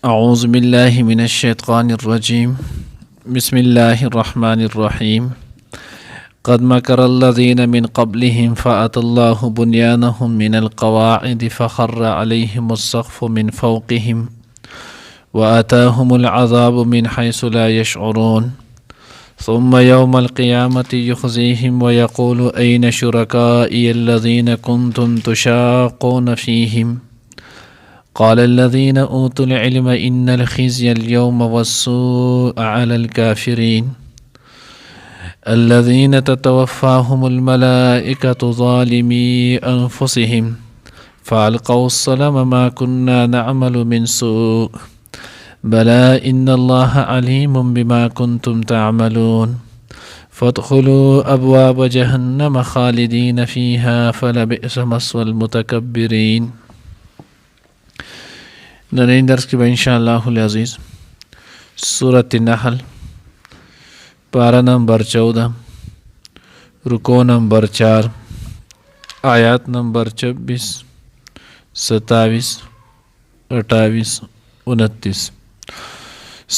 أعوذ بالله من الشيطان الرجيم بسم الله الرحمن الرحيم قد مكر الذين من قبلهم فأتى الله بنيانهم من القواعد فخر عليهم السقف من فوقهم وأتاهم العذاب من حيث لا يشعرون ثم يوم القيامة يخزيهم ويقول أين شركائي الذين كنتم تشاقون فيهم قال الذين أوتوا العلم إن الخزي اليوم والسوء على الكافرين الذين تتوفاهم الملائكة ظالمي أنفسهم فألقوا السلم ما كنا نعمل من سوء بلى إن الله عليم بما كنتم تعملون فادخلوا أبواب جهنم خالدين فيها فلبئس مثوى المتكبرين. نننی درس کی با انشاءاللہ العزیز سورۃ النحل پارہ نمبر 14 رکوع نمبر 4 آیات نمبر 26 27 28 29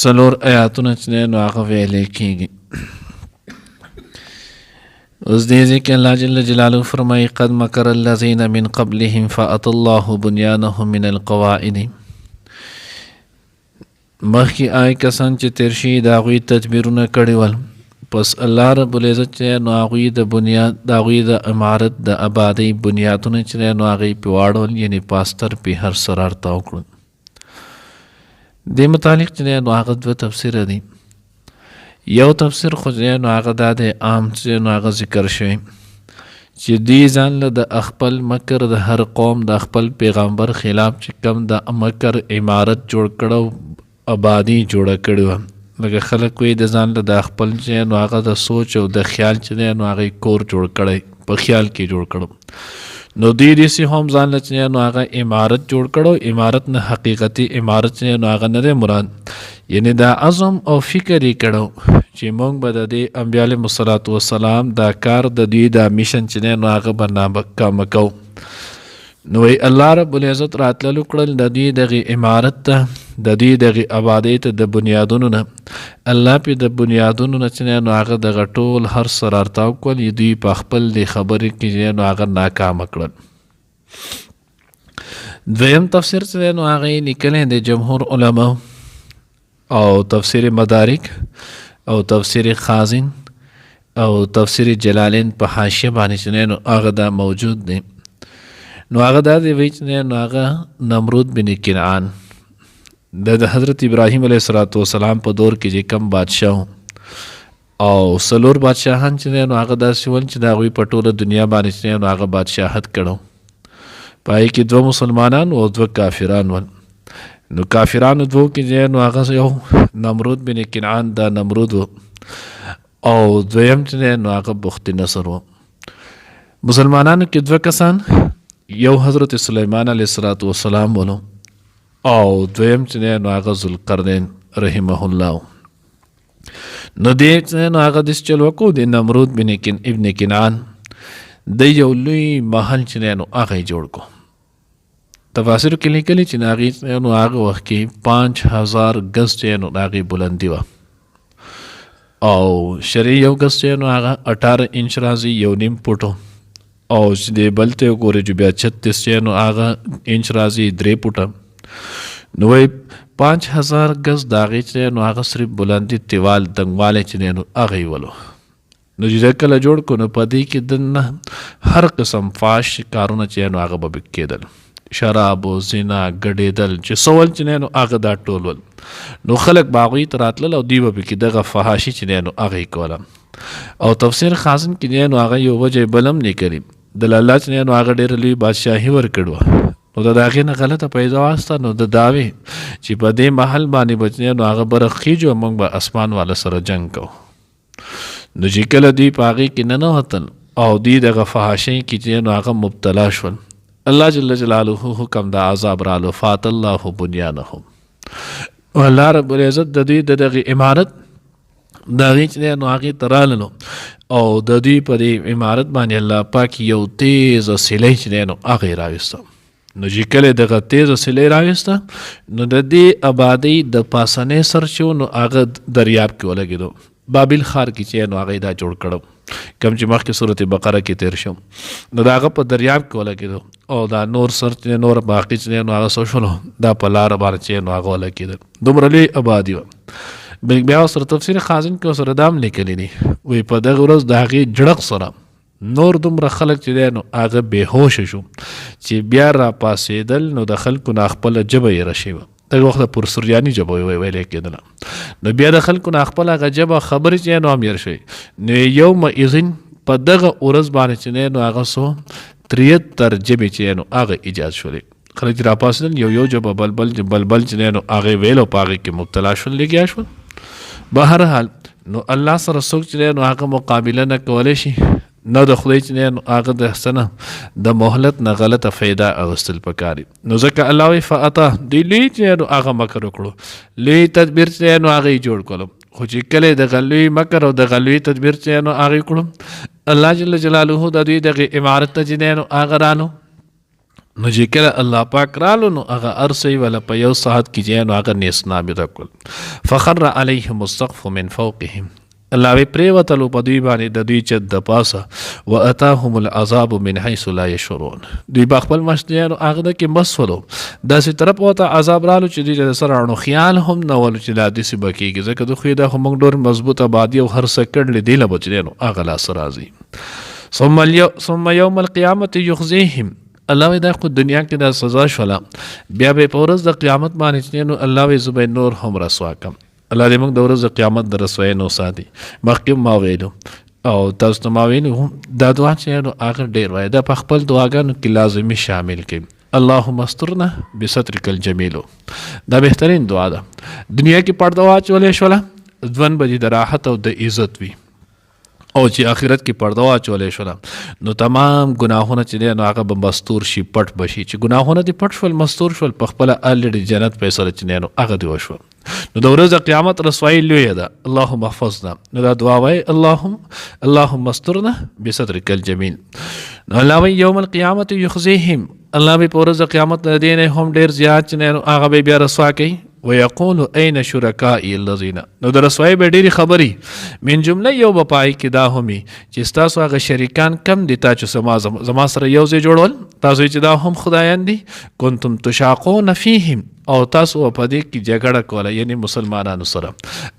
سلور آیاتونه چې نو هغه ویلې کېږي. اوس دې ځکه الله جل جلاله فرمایي قد مکر الذین من قبلهم فأتى الله بنیانهم من القواعد. مخکې آی کسان چې تیر شي د هغوی تدبیرونه کړي ول، پس الله رب العزت چې نو هغوی د بنیاد د هغوی د عمارت د آبادۍ بنیادونه چې نو هغوی پې واړول، یعنې پاستر پې هر سرار تاو کړل. دې متعلق چې نو هغه دوه تفسیره دي. یو تفسیر خو نو هغه دا دی عام چې نو هغه ذکر شوی چې دوی ځان له د خپل مکر د هر قوم د خپل پیغمبر خلاف چې کم د مکر عمارت جوړ کړو، آبادی جوړه کړې وه، لکه خلک وایي د ځان له د خپل چې نو هغه د سوچ او د خیال چې دی نو هغه کور جوړ کړی، په خیال کې جوړ کړو. نو دوی داسې هم ځان له چې نو هغه عمارت جوړ کړو. عمارت نه حقیقتي عمارت چې نو هغه نه دی مراد، یعنې دا عزم او فکر یې کړو چې موږ به د دې انبیا علیهم الصلاة والسلام دا کار د دوی دا میشن چې دی نو هغه به ناکامه کوو. نو الله رب العزت راتللو کړل د دوی دغې عمارت ته، د دوی دغې آبادۍ ته د بنیادونو نه. الله پې د بنیادونو نه چې نو هغه دغه ټول هر څه راتاو کړل، دوی په خپل دې خبرې کې نو هغه ناکامه کړل. دویم تفسیر چې نو هغه یې لیکلی د جمهور علماء او تفسیر مدارک او تفسیر خازن او تفسیر جلالین په حاشیه باندې چې نو هغه دا موجود دی. نو هغه دا دی وایي چې نو هغه نمرود بن کنعان د حضرت ابراهیم علیه السلام په دور کې چې کم بادشاه او څلور بادشاهان چې نو هغه داسې ول چې د هغوی په ټوله دنیا باندې چې نو هغه بادشاهت کړو. په هغې کې 2 مسلمانان او 2 کافران ول. نو کافرانو 2 کې نو هغه یو نمرود بن کنعان دا نمرود و، او دویم چې نو هغه بخت نصر و. مسلمانانو کې 2 کسان، یو حضرت سلیمان علیه السلام ولو او دویم چې نو هغه ذوالقرنین رحمه الله. نو دې چې نو هغه داسې چل وکړو د نمرود ابن کنعان د یو لوی محل چې نو هغه یې جوړ کړو. تفاسیر کې لیکلي چې نو هغه وخت کې 5000 ګز چې نو هغې بلندي وه، او شرعي یو ګز چې نو هغه 18 انچ راځي، 1.5 فوټو، او چې د بل ته وګورې چې بیا 36 چې نو هغه انچ راځي 3 فوټه. نو وایي 5000 ګز د هغې چې نو هغه صرف بلندي تیوال دنګوالی چې نو هغه یې ولو. نو چې کله جوړ کړو نو په دې کې دننه هر قسم فاش کارونه چې نو هغه به کېدل، شراب و زنا ګډېدل چې سول چې نو هغه دا ټول ول. نو خلک به هغوی ته راتلل او دوی به پکې دغه فحاشي چې نو هغه یې کوله. او تفسیر خازن کې نو هغه یو وجه بل هم لیکلي، د الله چې نو هغه ډېره لوی بادشاهي ورکړې وه، نو د هغې نه غلطه پیدا واسطه. نو د دعوې چې په دې محل باندې به نو هغه بره خیجو، موږ به اسمان والا سره جنګ کوو. نو چې کله دوی په هغې کې ننوتل او دوی دغه فحاشۍ کې چې نو هغه مبتلا شول، الله جل جلاله حکم د عذاب رالو، فات الله بنیانهم. الله رب العزت د دوی د دغې عمارت د هغې چې نو هغې ته راللو، او د دوی په دې عمارت باندې الله پاک یو تیز سیلی چې دی نو هغه یې راویسته. نو چې کله دغه تیز وسیلې راویسته نو د دې آبادی د پاسنۍ سر چې نو هغه دریاب کې ولګېدو بابل ښار کې چې نو هغه دا جوړ کړو کوم چې مخکې سورة بقره کې تیر شو نو د هغه په دریاب کې ولګېدو او دا نور سر چې نور باقي چې نو هغه څه شولو دا په لاره باندې چې نو هغه ولګېدل دومره لوی آبادي وه بیا سره تفسیر خازن کې سره دام لیکلی دي وایي په دغه ورځ د هغې جړق سره نور دومره خلک چې دی نو هغه بېهوشه شو چې بیا را پاسېدل نو د خلکو نه خپله ژبه یې رشي وه دغه وخت پر سوریاني ژبه ویلې کېدله نو بیا د خلکو نه خپله هغه ژبه خبرې چې نو هم هېر شوې نو یوم اذن په دغه ورځ باندې چې دی نو هغه څو 73 ژبې چې نو هغه ایجاد شولې خلک چې را پاسېدل یو ژبه بلبل چې دی نو هغې ویل او په هغې کې مبتلا شول لګیا شول بهرحال نو الله سره څوک چې دی نو هغه مقابله نه کولی شي نو د خدای چې نه هغه د حسنه د مهلت نه غلطه فایده اغوستل پکاري نو ځکه الله وی فاتا دی لوی چې نو هغه مکر وکړو لوی تدبیر چې نو هغه جوړ کړو خو چې کله د غلوی مکر او د غلوی تدبیر چې نو هغه کړو الله جل جلاله د دوی دغه عمارت ته چې نو هغه رالو نو چې کله الله پاک رالو نو هغه ارسي ولا په یو ساعت کې چې نو هغه نیس نابیده کړل فخر علیهم السقف من فوقهم الله وی پریوتلو په دوی باندې د دوی چت د پاسه واتاهم العذاب من حيث لا يشعرون دوی په خپل مشتیانو هغه کې مسولو داسې طرف وته عذاب رالو چې دوی د سره اړو خیال هم نه ول چې لا داسې بکیږي ځکه د خو دا هم ډور مضبوط آبادی او هر سکند دی له بچنو هغه لاس راځي ثم يوم القيامه يخزيهم الله وی دا خو دنیا کې دا سزا شوله بیا به په ورځ د قیامت باندې نو الله وی زبې نور هم رسوا کم الله دې موږ د ورځ د قیامت د رسوایۍ نو ساتي مخکې ما ویلو او تاسو ته ما ویلو دا دعا چې نو هغه ډېر وایي دا په خپل دعاګانو کې لازمي شامل کړي اللهم استرنا بسترک الجمیل دا بهترین دعا ده دنیا کې پرده واچولې شوله ځوان به د راحت او د عزت وي او چې آخرت کې پرده واچولې شوله نو تمام ګناهونه چې دی نو هغه به مستور شي پټ بشي چې ګناهونه دې پټ شول مستور شول په خپله الریډي جنت فیصله چې دی نو هغه دې وشول نو د ورځ د قیامت رسوایي لویه ده اللهم احفظنا نو دا دعا وایي اللهم استرنا بسترک الجمیل نو الله وایي یوم القیامت یخزیهم الله به په ورځ د قیامت د دې نه هم ډېر زیات چې دی نو هغه به بیا رسوا کوي ويقول اين شركائي الذين نو د رسوای به ډېرې خبرې من جمله یو به پای کې دا همي چې ستاسو هغه شریکان کم دي تا چې زما سره یو ځای جوړول تاسو چې دا هم خدایان دي کنتم تشاقون فيهم او تاسو په دې کې جګړه کوله یعنی مسلمانانو سره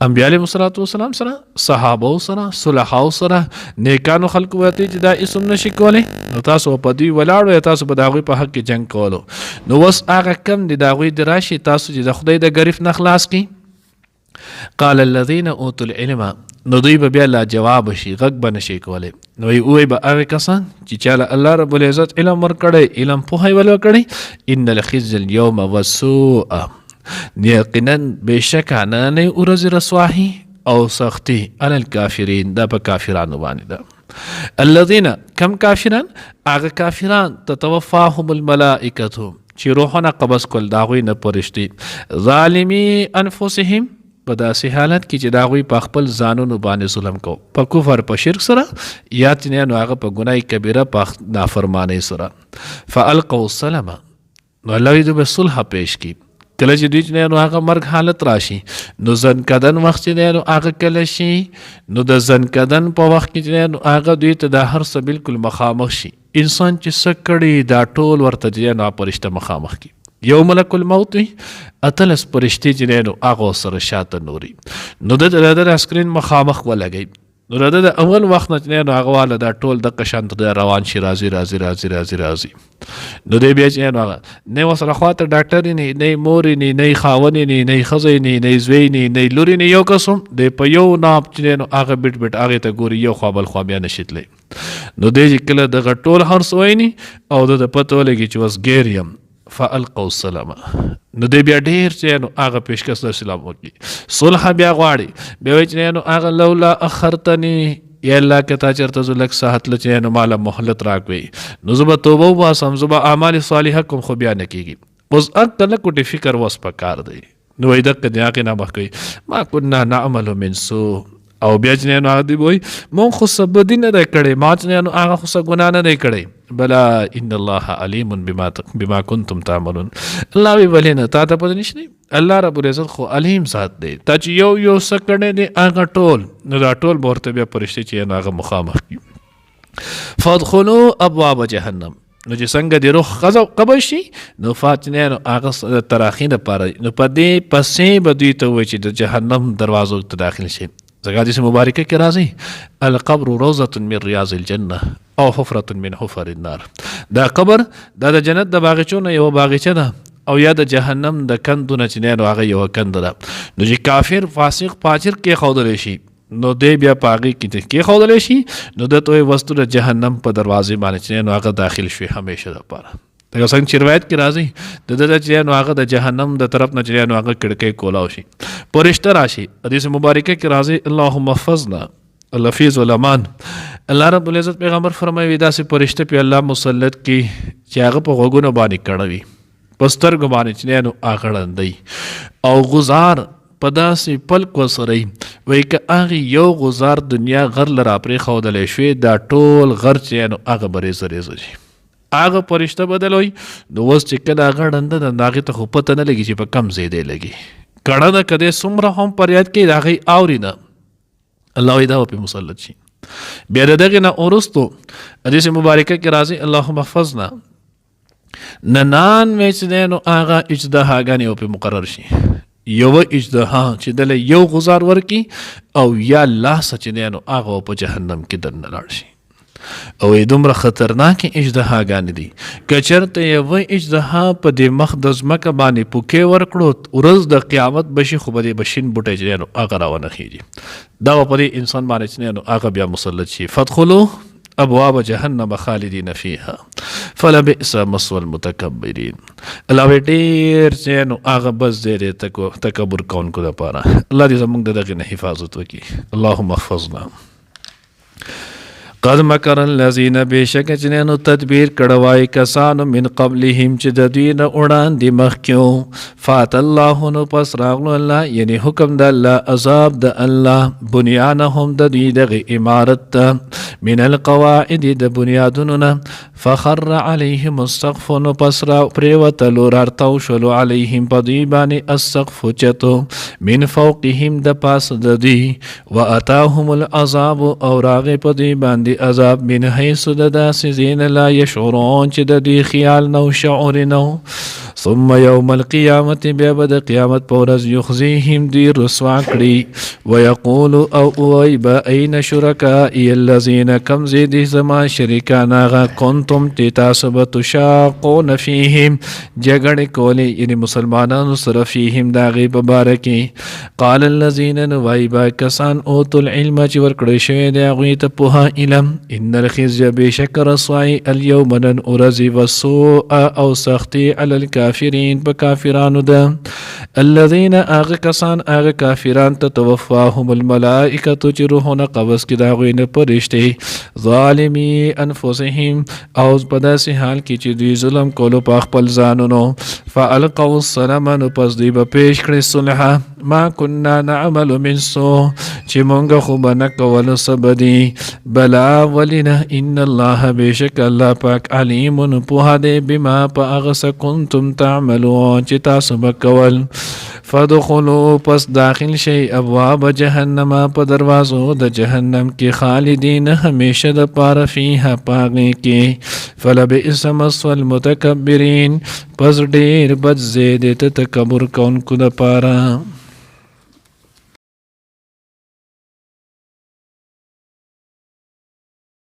انبیاء علیهم الصلوۃ والسلام سره صحابه سره صلحاو سره نیکانو خلکو وته چې دا اسم نشي کوله نو تاسو په دې ولاړو تاسو په داغوی په حق کې جنگ کولو نو وس هغه کم دي داغوی د راشي تاسو چې د خدای د غریف نه خلاص کی قال الذين اوتوا العلم نو دوی به بیا لا جواب شي غږ به نشي کولی نو وی به هغه کسان چې چاله الله رب العزت علم ورکړی علم پوهی ول ورکړی ان الخزي اليوم والسوء یقینا بشکه نه ورځ رسواهي او سختی علی الکافرین دا په کافرانو باندې ده الذين کم کافران هغه کافران تتوفاهم الملائکه چې روحونه قبض کول داغوی نه پرشتي ظالمی انفسهم په داسې حالت کې چې د هغوی په خپل ځانونو باندې ظلم کو په کفر په شرک سره یا چې نو هغه په ګناه کبیره په نافرمانۍ سره فالقوا السلام نو الله دوی به صلح پیش کی کله چې دوی چې نو هغه مرګ حالت راشي نو ځنکدن وخت چې نو هغه کله شي نو د ځنکدن په وخت کې چې نو هغه دوی ته د هر څه بالکل مخامخ شي انسان چې څه کړي دا ټول ورته چې نو پرشته مخامخ کی یو ملک الموت وي اتلس پرشتي چې نو هغه سره شاته نوري نو د اسکرین مخامخ ولګي نو د اول وخت نه نو هغه والا دا ټول د قشانت روان شي راځي نو دی بیا چې نو هغه نه وسره خواته ډاکټر نه مور نه خاون نه خزې نه زوی نه لوري نه یو قسم دی په یو ناپ چې نو هغه بیت هغه ته ګوري یو خپل خو بیا نشیتلې نو دی چې کله د ټول هر سویني او د پته ولګي چې وس ګیریم فالقوا السلام نو دی بیا ډیر چې نو هغه پیشکش د اسلام وکړي صلح بیا غواړي بیا چې نو هغه لولا اخرتنی یا الله کتا چرته زلک صحت لچې نو مال مهلت راکوي نو زب توبه واسم زب اعمال صالحه کوم خو بیا نکېږي اوس اکل کوټي فکر وس پکار دی نو دغه دنیا کې نه بخوي ما كنا نعمل من سوء او بیا چې نو هغه دی وای مونږ خو څه بدي نه دی کړی، ما چې نو هغه خو څه ګناه نه دی کړی. بلا ان الله علیم بما کنتم تعملون. الله وی ولې نه تا ته پته نشته؟ الله رب العزت خو علیم ذات دی. تا چې یو څه کړی دی هغه ټول نو دا ټول به ورته بیا فرشتې چې نو هغه مخامخ کړي. فادخلوا ابواب جهنم. نو چې څنګه د روح قبض شي نو فاتنه نو هغه تراخی لپاره نو په دې پسې به دوی ته وایي چې د جهنم دروازو ته داخل شي. ځکه حدیث مبارکه کې راځي القبر روضة من ریاض الجنه او حفرة من حفر النار. دا قبر دا د جنت د باغچو نه یو باغچه ده او یا د جهنم د کندونه چې نه هغه یو کند ده. نو چې کافر فاسق فاجر کې خودل شي نو دی بیا پاغي کې خودل شي نو د توي وستو د جهنم په دروازې باندې چې نو هغه داخل شي همیشه لپاره. دا څنګه چې روایت کې راځي د چې نو هغه د جهنم د طرف نه چې نو هغه کړکۍ کولاو شي پرشتہ راشي. حدیث مبارکه کې راځي اللهم احفظنا اللفیظ الامان. الله رب العزت پیغمبر فرمایي دا سي پرشتہ په الله مسلط کی چې هغه په غوګونو باندې کړوي پستر ګ باندې چې نو اغړندای او غزار پداسې پلک وسري وای که هغه یو غزار دنیا غر لرا پرې خودلې شوی دا ټول غر چې نو هغه برې سره شي هغه پرشتہ بدلوي نو وس چې کله هغه ډند د هغه ته خو پته نه لګي چې په کم زیاده لګي کړه دا کده څومره هم پریاد کې راغی اوري نه الله وی دا په مسلط شي. بیا دغه نه اورستو حدیث مبارکه کې راځي اللهم احفظنا ننان وچ نو هغه اجتهاګانی او په مقرر شي یو اجتها چې دل یو غزار ورکی او یا الله سچ نو هغه په جهنم کې درن لاړ شي. او دومره خطرناک اجتهاګان دي کچرته یو اجتها په د مقدس مکه باندې پوکې ورکړو ورځ د قیامت بشي خو به بشین بوټي جنو هغه راونه خيږي دا په دې انسان باندې نو هغه بیا مسلط شي. فدخلوا ابواب جهنم خالدین فیها فلبئس مثوى المتکبرین. الله ډیر نو هغه بس دې تکبر کوونکو لپاره الله دې زموږ دغه نه حفاظت وکړي. اللهم احفظنا. قد مکر الذین بیشک جنینو تدبیر کړوای کسانو من قبلهم چې د دوی نه وړاندې مخکیو فات الله نو پس راغلو الله یعنی حکم د الله عذاب د الله بنیانهم د دوی دغه عمارت من القواعد د بنیادونو نه فخر علیهم السقف نو پس را پریوتلو رارتاو شلو علیهم په دوی باندې السقف چتو من فوقهم د پاس د دوی واتاهم العذاب او راغ په دوی باندې عذاب من حيث د داسې زین لا یشعرون چې د دوی خیال نو شعور نو. ثم یوم القیامت بیا به د قیامت په ورځ یخزیهم دوی رسوا کړي ویقول او وای با این شرکائی الذین کم زیدی زما شریکان هغه کنتم چې تاسو به تشاقون فیهم جګړې کولې یعنی مسلمانانو سره فیهم د هغې په باره کې. قال الذین نو وای با کسان اوتو العلم چې ورکړی شوی دی هغوی ته پوهه علم ان الخزي بشک رسوای الیوم نن ورځې وسوء او سختی علی الکافرین په کافرانو ده الذین هغه کسان هغه کافران ته توفاهم الملائکه چې روحونه قبض کړي د هغوی نه فرشتې ظالمي انفسهم او په داسې حال کې چې دوی ظلم کولو په خپل ځانونو فالقوا السلام نو پس دوی به پیش کړي صلح ما كنا نعمل من سوء چې مونږ خو به نه کولو څه بدي بلا ولنا ان الله بشک الله پاک علیم پوهه دی بما په هغه څه کنتم تعملون چې تاسو به کول. فدخلوا پس داخل شي ابواب جهنم په دروازو د جهنم کې خالدین همیشه د پاره فيها پاغي کې فلبئس مثوى المتکبرین پس ډیر بد زیاده تکبر کوونکو د پاره.